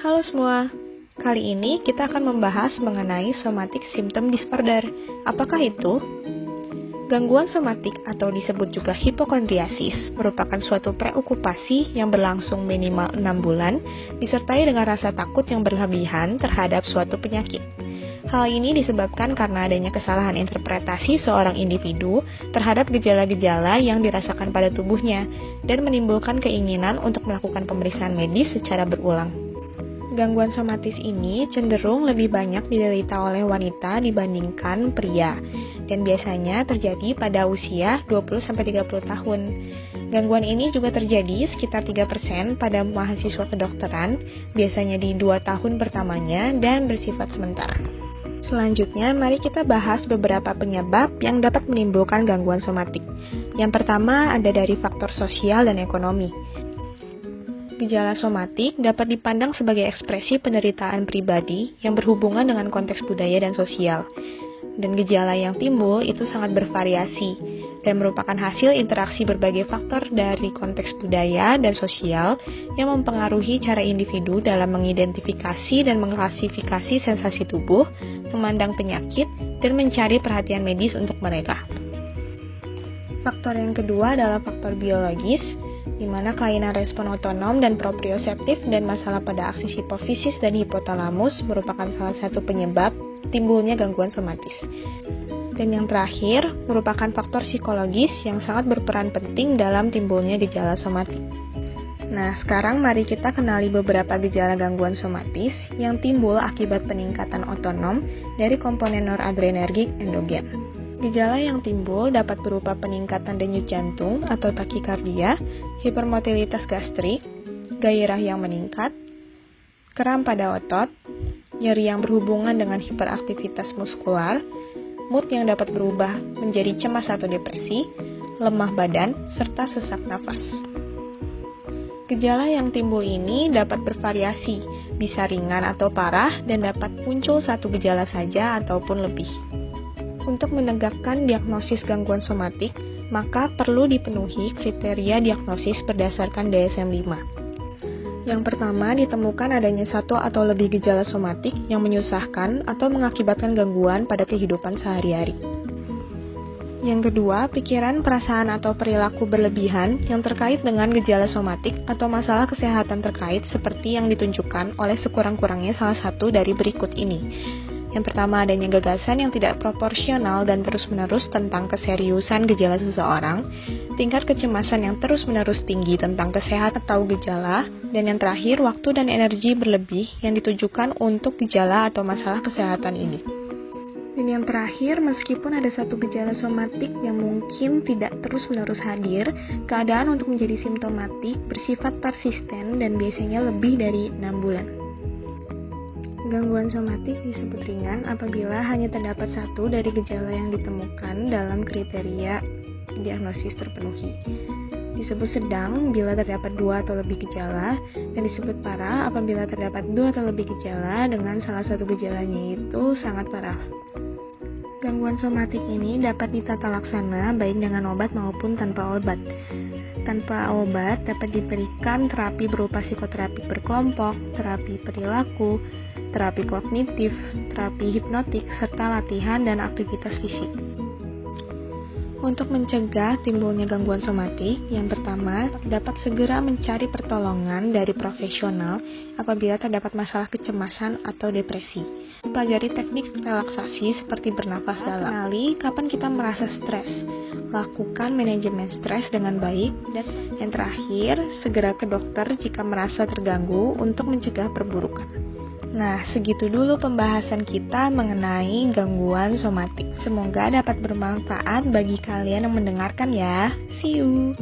Halo semua, kali ini kita akan membahas mengenai somatic symptom disorder. Apakah itu? Gangguan somatik atau disebut juga hipokondriasis merupakan suatu preokupasi yang berlangsung minimal 6 bulan disertai dengan rasa takut yang berlebihan terhadap suatu penyakit. Hal ini disebabkan karena adanya kesalahan interpretasi seorang individu terhadap gejala-gejala yang dirasakan pada tubuhnya dan menimbulkan keinginan untuk melakukan pemeriksaan medis secara berulang. Gangguan somatis ini cenderung lebih banyak diderita oleh wanita dibandingkan pria dan biasanya terjadi pada usia 20-30 tahun. Gangguan ini juga terjadi sekitar 3% pada mahasiswa kedokteran, biasanya di 2 tahun pertamanya dan bersifat sementara. Selanjutnya, mari kita bahas beberapa penyebab yang dapat menimbulkan gangguan somatik. Yang pertama ada dari faktor sosial dan ekonomi. Gejala somatik dapat dipandang sebagai ekspresi penderitaan pribadi yang berhubungan dengan konteks budaya dan sosial. Dan gejala yang timbul itu sangat bervariasi dan merupakan hasil interaksi berbagai faktor dari konteks budaya dan sosial yang mempengaruhi cara individu dalam mengidentifikasi dan mengklasifikasi sensasi tubuh, memandang penyakit, dan mencari perhatian medis untuk mereka. Faktor yang kedua adalah faktor biologis, di mana kelainan respon otonom dan proprioseptif dan masalah pada aksis hipofisis dan hipotalamus merupakan salah satu penyebab timbulnya gangguan somatis. Dan yang terakhir merupakan faktor psikologis yang sangat berperan penting dalam timbulnya gejala somatik. Nah, sekarang mari kita kenali beberapa gejala gangguan somatis yang timbul akibat peningkatan otonom dari komponen noradrenergik endogen. Gejala yang timbul dapat berupa peningkatan denyut jantung atau takikardia, hipermotilitas gastrik, gairah yang meningkat, kram pada otot, nyeri yang berhubungan dengan hiperaktivitas muskular, mood yang dapat berubah menjadi cemas atau depresi, lemah badan, serta sesak nafas. Gejala yang timbul ini dapat bervariasi, bisa ringan atau parah, dan dapat muncul satu gejala saja ataupun lebih. Untuk menegakkan diagnosis gangguan somatik, maka perlu dipenuhi kriteria diagnosis berdasarkan DSM-5. Yang pertama, ditemukan adanya satu atau lebih gejala somatik yang menyusahkan atau mengakibatkan gangguan pada kehidupan sehari-hari. Yang kedua, pikiran, perasaan, atau perilaku berlebihan yang terkait dengan gejala somatik atau masalah kesehatan terkait seperti yang ditunjukkan oleh sekurang-kurangnya salah satu dari berikut ini. Yang pertama, adanya gagasan yang tidak proporsional dan terus-menerus tentang keseriusan gejala seseorang, tingkat kecemasan yang terus-menerus tinggi tentang kesehatan atau gejala, dan yang terakhir, waktu dan energi berlebih yang ditujukan untuk gejala atau masalah kesehatan ini. Dan yang terakhir, meskipun ada satu gejala somatik yang mungkin tidak terus-menerus hadir, keadaan untuk menjadi simptomatik bersifat persisten dan biasanya lebih dari 6 bulan. Gangguan somatik disebut ringan apabila hanya terdapat satu dari gejala yang ditemukan dalam kriteria diagnosis terpenuhi. Disebut sedang bila terdapat 2 atau lebih gejala, dan disebut parah apabila terdapat 2 atau lebih gejala dengan salah satu gejalanya itu sangat parah. Gangguan somatik ini dapat ditata laksana baik dengan obat maupun tanpa obat. Tanpa obat dapat diberikan terapi berupa psikoterapi berkelompok, terapi perilaku, terapi kognitif, terapi hipnotik, serta latihan dan aktivitas fisik. Untuk mencegah timbulnya gangguan somatik, yang pertama, dapat segera mencari pertolongan dari profesional apabila terdapat masalah kecemasan atau depresi. Pelajari teknik relaksasi seperti bernafas dalam. Kenali kapan kita merasa stres. Lakukan manajemen stres dengan baik. Dan yang terakhir, segera ke dokter jika merasa terganggu untuk mencegah perburukan. Nah, segitu dulu pembahasan kita mengenai gangguan somatik. Semoga dapat bermanfaat bagi kalian yang mendengarkan ya. See you!